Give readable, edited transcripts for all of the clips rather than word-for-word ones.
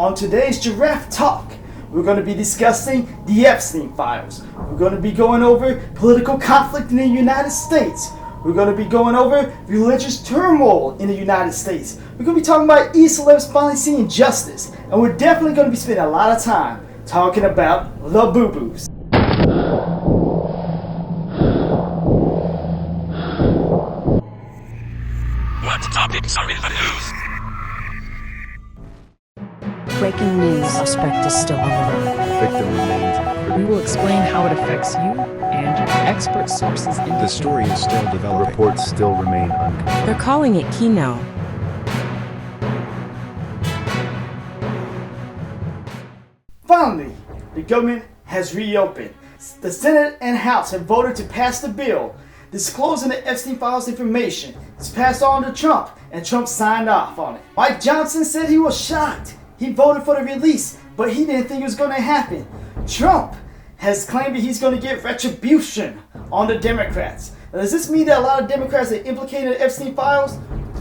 On today's Giraffe Talk, we're going to be discussing the Epstein files. We're going to be going over political conflict in the United States. We're going to be going over religious turmoil in the United States. We're going to be talking about E-celebs finally seeing justice. And we're definitely going to be spending a lot of time talking about Labubus. What topics are in the news? Breaking news. Suspect is still on the run. Victim remains in critical. We will explain how it affects you and expert sources indicate. The story is still developing. Reports still remain unconfirmed. They're calling it Kino. Finally, the government has reopened. The Senate and House have voted to pass the bill disclosing the Epstein files information. It's passed on to Trump, and Trump signed off on it. Mike Johnson said he was shocked. He voted for the release, but he didn't think it was going to happen. Trump has claimed that he's going to get retribution on the Democrats. Now, does this mean that a lot of Democrats are implicated in the Epstein files?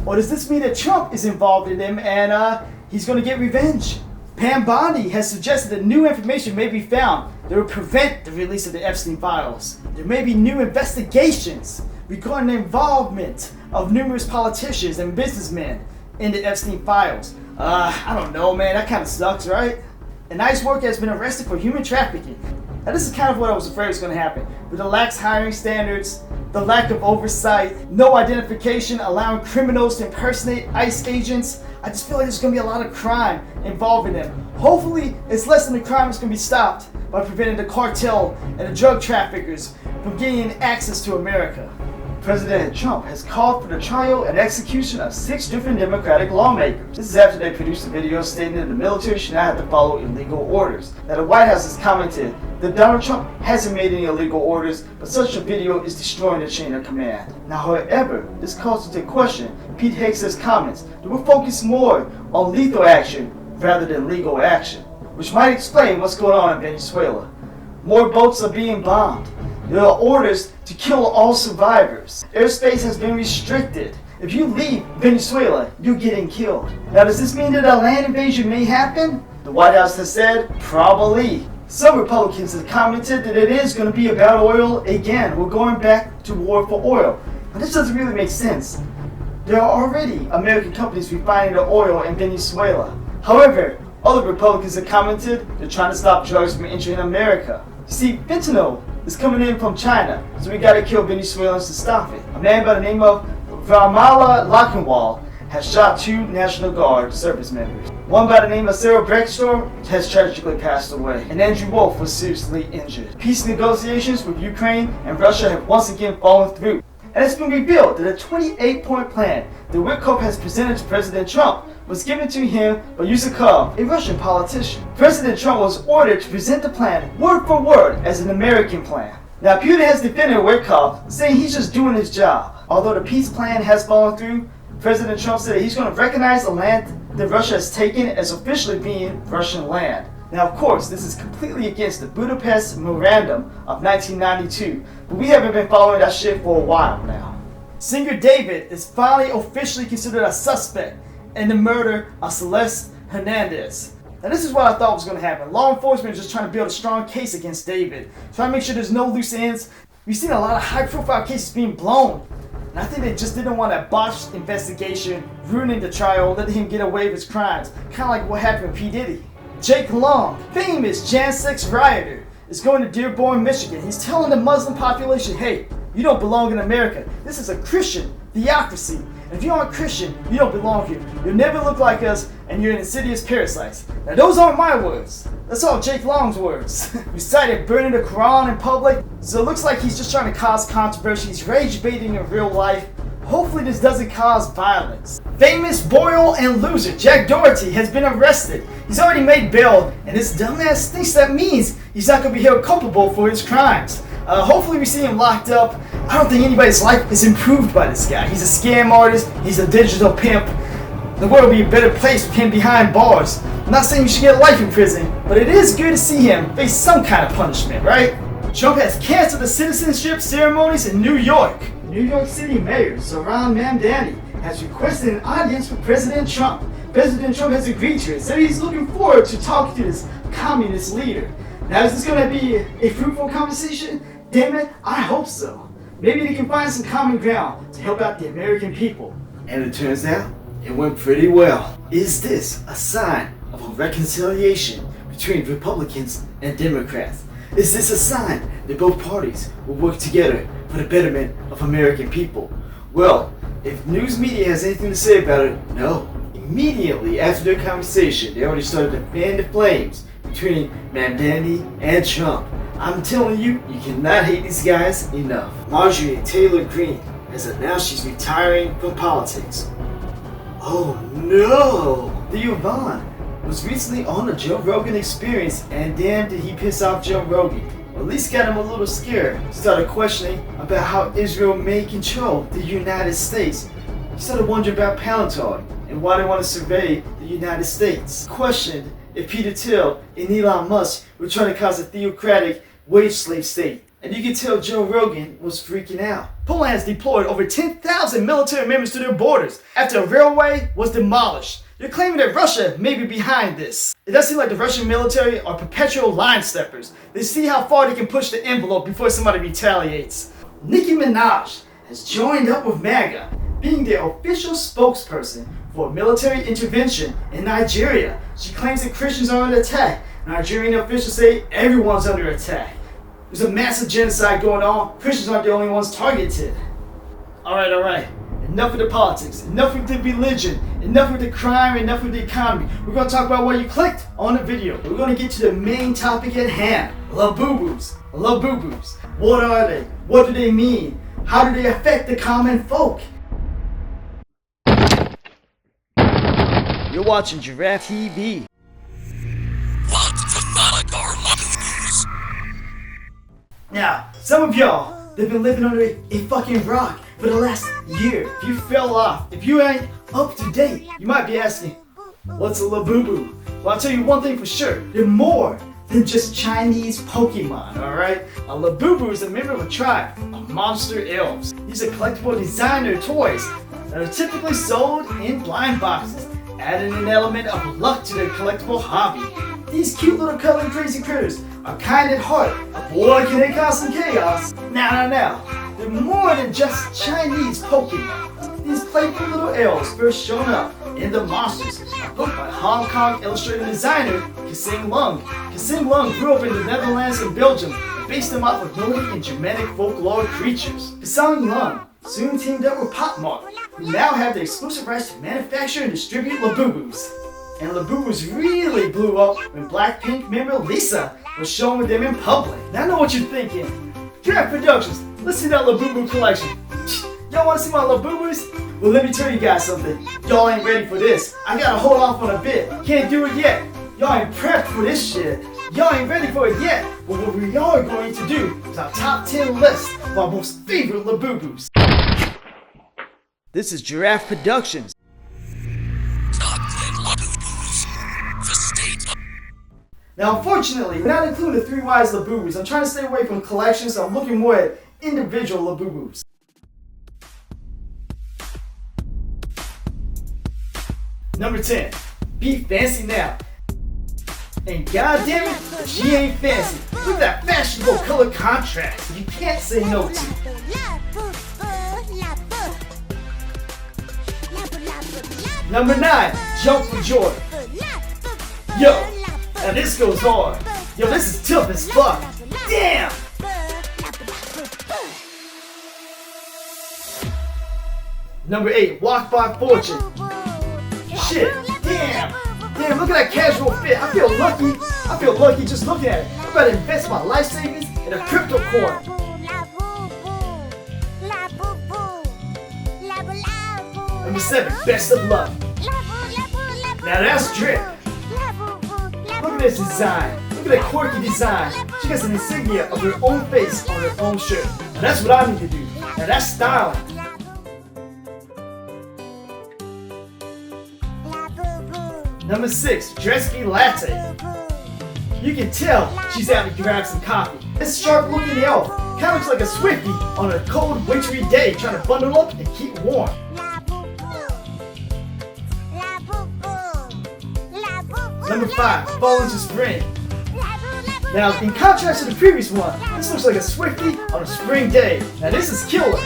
Or does this mean that Trump is involved in them and he's going to get revenge? Pam Bondi has suggested that new information may be found that will prevent the release of the Epstein files. There may be new investigations regarding the involvement of numerous politicians and businessmen in the Epstein files. I don't know, man. That kind of sucks, right? An ICE worker has been arrested for human trafficking. Now, this is kind of what I was afraid was going to happen. With the lax hiring standards, the lack of oversight, no identification, allowing criminals to impersonate ICE agents, I just feel like there's going to be a lot of crime involving them. Hopefully, it's less than the crime that's going to be stopped by preventing the cartel and the drug traffickers from gaining access to America. President Trump has called for the trial and execution of 6 different Democratic lawmakers. This is after they produced a video stating that the military should not have to follow illegal orders. Now, the White House has commented that Donald Trump hasn't made any illegal orders, but such a video is destroying the chain of command. Now, however, this calls into question Pete Hegseth's comments that will focus more on lethal action rather than legal action, which might explain what's going on in Venezuela. More boats are being bombed. There are orders to kill all survivors. Airspace has been restricted. If you leave Venezuela, you're getting killed. Now, does this mean that a land invasion may happen? The White House has said, probably. Some Republicans have commented that it is going to be about oil again. We're going back to war for oil. But this doesn't really make sense. There are already American companies refining the oil in Venezuela. However, other Republicans have commented they're trying to stop drugs from entering America. See, fentanyl is coming in from China, so we gotta kill Venezuelans to stop it. A man by the name of Ramala Lachenwall has shot 2 National Guard service members. One by the name of Sarah Breckstorm has tragically passed away, and Andrew Wolf was seriously injured. Peace negotiations with Ukraine and Russia have once again fallen through, and it's been revealed that a 28-point plan that Witkoff has presented to President Trump was given to him by Yusakov, a Russian politician. President Trump was ordered to present the plan word for word as an American plan. Now, Putin has defended Witkoff, saying he's just doing his job. Although the peace plan has fallen through, President Trump said that he's going to recognize the land that Russia has taken as officially being Russian land. Now, of course, this is completely against the Budapest Memorandum of 1992, but we haven't been following that shit for a while now. Singer David is finally officially considered a suspect in the murder of Celeste Hernandez. Now, this is what I thought was going to happen. Law enforcement is just trying to build a strong case against David, trying to make sure there's no loose ends. We've seen a lot of high-profile cases being blown, and I think they just didn't want a botched investigation, ruining the trial, letting him get away with his crimes, kind of like what happened with P. Diddy. Jake Long, famous Jan 6 rioter, is going to Dearborn, Michigan. He's telling the Muslim population, hey, you don't belong in America. This is a Christian theocracy. And if you aren't Christian, you don't belong here. You'll never look like us, and you're an insidious parasites. Now, those aren't my words. That's all Jake Long's words. We cited burning the Quran in public, so it looks like he's just trying to cause controversy. He's rage baiting in real life. Hopefully this doesn't cause violence. Famous Boyle and loser Jack Doherty has been arrested. He's already made bail, and this dumbass thinks that means he's not going to be held culpable for his crimes. Hopefully we see him locked up. I don't think anybody's life is improved by this guy. He's a scam artist. He's a digital pimp. The world will be a better place with him behind bars. I'm not saying you should get life in prison, but it is good to see him face some kind of punishment, right? Trump has canceled the citizenship ceremonies in New York. New York City Mayor Zohran Mamdani has requested an audience with President Trump. President Trump has agreed to it, said he's looking forward to talking to this communist leader. Now, is this going to be a fruitful conversation? Damn it, I hope so. Maybe they can find some common ground to help out the American people. And it turns out, it went pretty well. Is this a sign of a reconciliation between Republicans and Democrats? Is this a sign that both parties will work together for the betterment of American people? Well, if news media has anything to say about it, no. Immediately after their conversation, they already started to fan the flames between Mandani and Trump. I'm telling you, you cannot hate these guys enough. Marjorie Taylor Greene has announced she's retiring from politics. Oh no! The Yvonne was recently on the Joe Rogan Experience, and damn did he piss off Joe Rogan. Or at least got him a little scared. Started questioning about how Israel may control the United States. He started wondering about paleontology and why they want to survey the United States. Questioned if Peter Thiel and Elon Musk were trying to cause a theocratic wage slave state. And you can tell Joe Rogan was freaking out. Poland has deployed over 10,000 military members to their borders after a railway was demolished. They're claiming that Russia may be behind this. It does seem like the Russian military are perpetual line steppers. They see how far they can push the envelope before somebody retaliates. Nicki Minaj has joined up with MAGA, being their official spokesperson for military intervention in Nigeria. She claims that Christians are under attack. Nigerian officials say everyone's under attack. There's a massive genocide going on. Christians aren't the only ones targeted. Alright. Enough with the politics, enough with the religion, enough with the crime, enough with the economy. We're going to talk about what you clicked on the video. We're going to get to the main topic at hand. Labubus. Labubus. What are they? What do they mean? How do they affect the common folk? You're watching Giraffe TV. What's pathetic are Labubus? Now, some of y'all, they've been living under a fucking rock for the last year. If you fell off, if you ain't up to date, you might be asking, what's a Labubu? Well, I'll tell you one thing for sure. They're more than just Chinese Pokemon, alright? A Labubu is a member of a tribe of monster elves. These are collectible designer toys that are typically sold in blind boxes, adding an element of luck to their collectible hobby. These cute little cuddly crazy critters are kind at heart, but boy can they cause some chaos. Now. They're more than just Chinese Pokemon. These playful little elves first shown up in The Monsters, a book by Hong Kong illustrator designer Kassing Lung. Kassing Lung grew up in the Netherlands and Belgium and based them off of Nordic and Germanic folklore creatures. Kassing Lung soon teamed up with Popmark, who now have the exclusive rights to manufacture and distribute Labubus. And Labubus really blew up when Blackpink member Lisa was shown with them in public. Now I know what you're thinking. Giraffe Productions, let's see that Labubu collection. Y'all wanna see my Labubus? Well, let me tell you guys something. Y'all ain't ready for this. I gotta hold off on a bit. Can't do it yet. Y'all ain't prepped for this shit. Y'all ain't ready for it yet. But what we are going to do is our top 10 list of our most favorite Labubus. This is Giraffe Productions. Top 10 Labubus. The state of... Now, unfortunately, we're not including the 3 Wise Labubus. I'm trying to stay away from collections, so I'm looking more at individual Labubus. Number 10. Be fancy now. And goddamn it, she ain't fancy. Look at that fashionable color contrast. You can't say no to. Number 9. Jump for Joy. Yo, now this goes hard. Yo, this is tough as fuck. Damn! Number 8. Walk by Fortune. Shit, damn! Damn, look at that casual fit. I feel lucky just looking at it. I'm about to invest my life savings in a crypto coin. Number 7. Best of Luck. Now that's drip. Look at this design. Look at that quirky design. She gets an insignia of her own face on her own shirt. Now that's what I need to do. Now that's styling. Number 6, Dresky Latte. You can tell she's out to grab some coffee. This sharp-looking elf kind of looks like a Swiftie on a cold, wintry day trying to bundle up and keep warm. Number 5, Fall into Spring. Now, in contrast to the previous one, this looks like a Swiftie on a spring day. Now this is killer.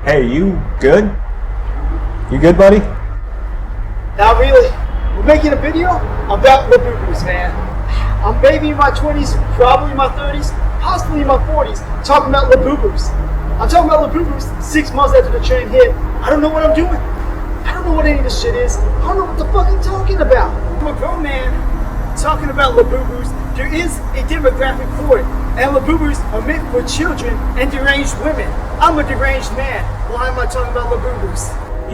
Hey, you good? You good, buddy? Not really. We're making a video about Labubus, man. I'm maybe in my 20s, probably in my 30s, possibly in my 40s, talking about Labubus. I'm talking about Labubus 6 months after the train hit. I don't know what I'm doing. I don't know what any of this shit is. I don't know what the fuck I'm talking about. I'm a grown man talking about Labubus. There is a demographic for it. And Labubus are meant for children and deranged women. I'm a deranged man. Why am I talking about Labubus?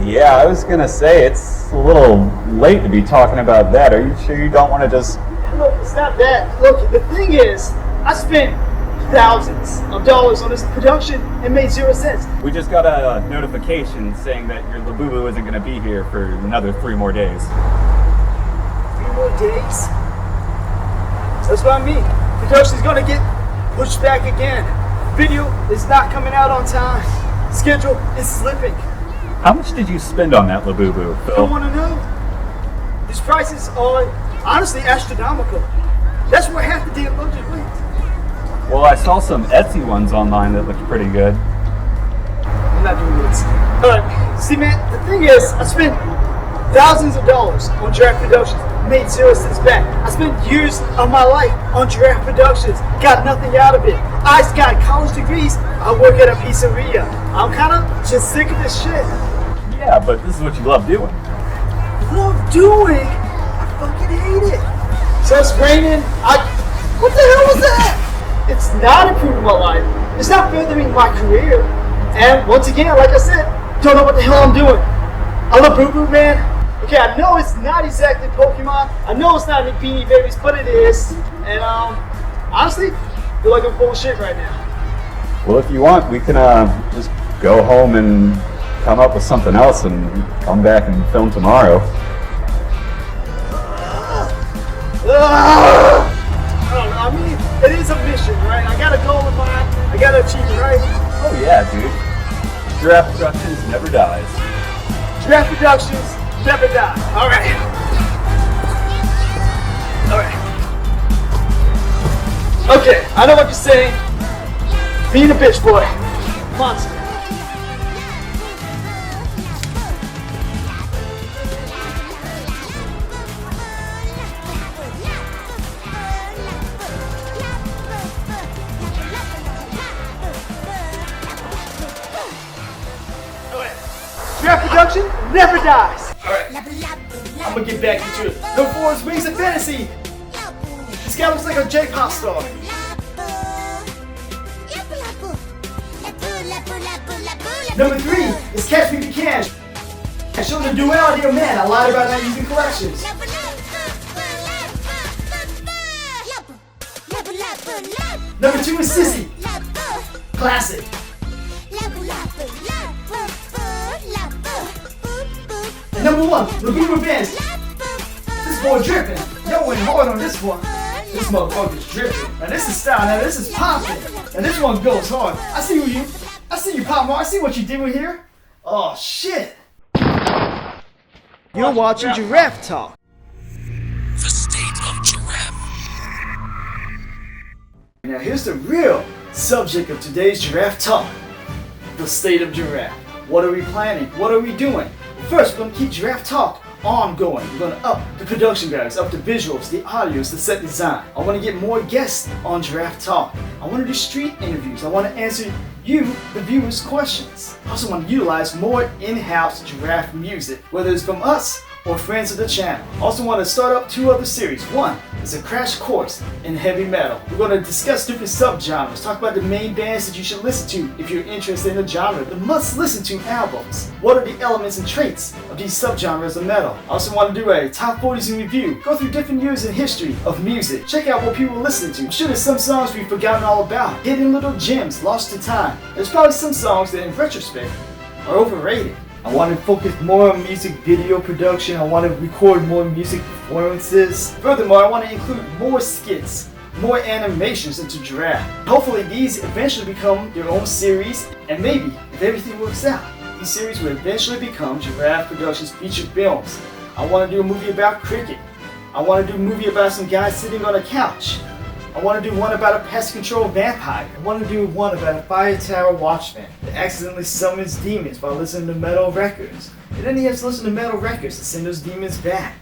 Yeah, I was gonna say, it's a little late to be talking about that. Are you sure you don't want to just... Look, it's not that. Look, the thing is, I spent thousands of dollars on this production and made 0 cents. We just got a notification saying that your Labubu isn't gonna be here for another 3 more days. 3 more days? That's what I mean. Production's gonna get pushed back again. Video is not coming out on time. Schedule is slipping. How much did you spend on that Labubu, I Phil? don't want to know. These prices are honestly astronomical. That's where half the damn budget went. Well, I saw some Etsy ones online that looked pretty good. I'm not doing this. See, man, the thing is, I spent thousands of dollars on Giraffe Productions, made 0 cents back. I spent years of my life on Giraffe Productions, got nothing out of it. I got college degrees, I work at a pizzeria. I'm kind of just sick of this shit. Yeah, but this is what you love doing. Love doing? I fucking hate it. So it's raining, what the hell was that? It's not improving my life. It's not furthering my career. And once again, like I said, don't know what the hell I'm doing. I love Boo Boo, man. Okay, I know it's not exactly Pokemon. I know it's not any Beanie Babies, but it is. And honestly, I feel like I'm full of shit right now. Well, if you want, we can just go home and come up with something else and come back and film tomorrow. I don't know, I mean, it is a mission, right? I got a goal in mind. I got to achieve it, right? Oh yeah, dude. Giraffe Productions never dies. Giraffe Productions never die. All right. All right. Okay, I know what you're saying. Being a bitch boy. Monster. Giraffe Production never dies. Alright, I'm gonna get back into it. Go forwards, wings of fantasy. This guy looks like a J-pop star. Number 3 is Catch Me If You Can. I showed the duality of man. I lied about not using collections. Number 2 is Sissy. Classic. And number 1, Labubu Bands. This boy dripping. Yo went hard on this one. This motherfucker's dripping. Now this is style. Now this is popping. And this one goes hard. I see you, Pop Mart. I see what you did here. Oh shit. You're watching Giraffe Talk. The state of Giraffe. Now here's the real subject of today's Giraffe Talk. The state of Giraffe. What are we planning? What are we doing? First, we're going to keep Giraffe Talk ongoing. We're going to up the production values, up the visuals, the audios, the set design. I want to get more guests on Giraffe Talk. I want to do street interviews. I want to answer you, the viewers' questions. I also want to utilize more in-house Giraffe music, whether it's from us or friends of the channel. I also want to start up 2 other series. One, is a crash course in heavy metal. We're going to discuss different subgenres, talk about the main bands that you should listen to if you're interested in the genre, the must-listen-to albums. What are the elements and traits of these subgenres of metal? I also want to do a top 40s in review, go through different years in history of music, check out what people listen to. I'm sure there's some songs we've forgotten all about, hidden little gems lost to time. There's probably some songs that in retrospect are overrated. I want to focus more on music video production. I want to record more music performances. Furthermore, I want to include more skits, more animations into Giraffe. Hopefully these eventually become their own series, and maybe, if everything works out, these series will eventually become Giraffe Productions feature films. I want to do a movie about cricket. I want to do a movie about some guy sitting on a couch. I want to do one about a pest control vampire. I want to do one about a fire tower watchman that accidentally summons demons while listening to metal records. And then he has to listen to metal records to send those demons back.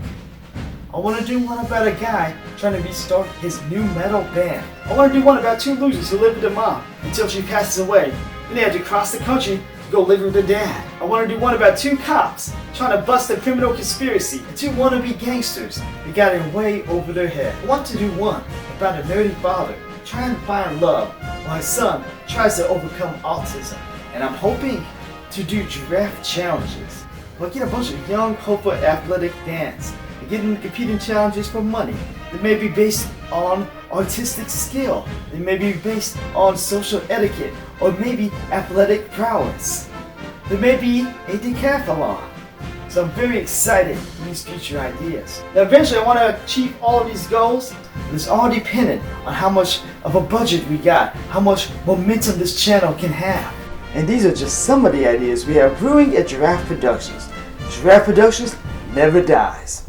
I want to do one about a guy trying to restart his new metal band. I want to do one about two losers who live with their mom until she passes away. Then they have to cross the country to go live with their dad. I want to do one about two cops trying to bust a criminal conspiracy and two wannabe gangsters that got in way over their head. I want to do one about a nerdy father trying to find love while his son tries to overcome autism. And I'm hoping to do giraffe challenges. I'll get a bunch of young, hopeful, athletic fans and get them to compete in challenges for money. They may be based on artistic skill. They may be based on social etiquette or maybe athletic prowess. There may be a decathlon. So I'm very excited for these future ideas. Now eventually I want to achieve all of these goals, but it's all dependent on how much of a budget we got, how much momentum this channel can have. And these are just some of the ideas we have brewing at Giraffe Productions. Giraffe Productions never dies.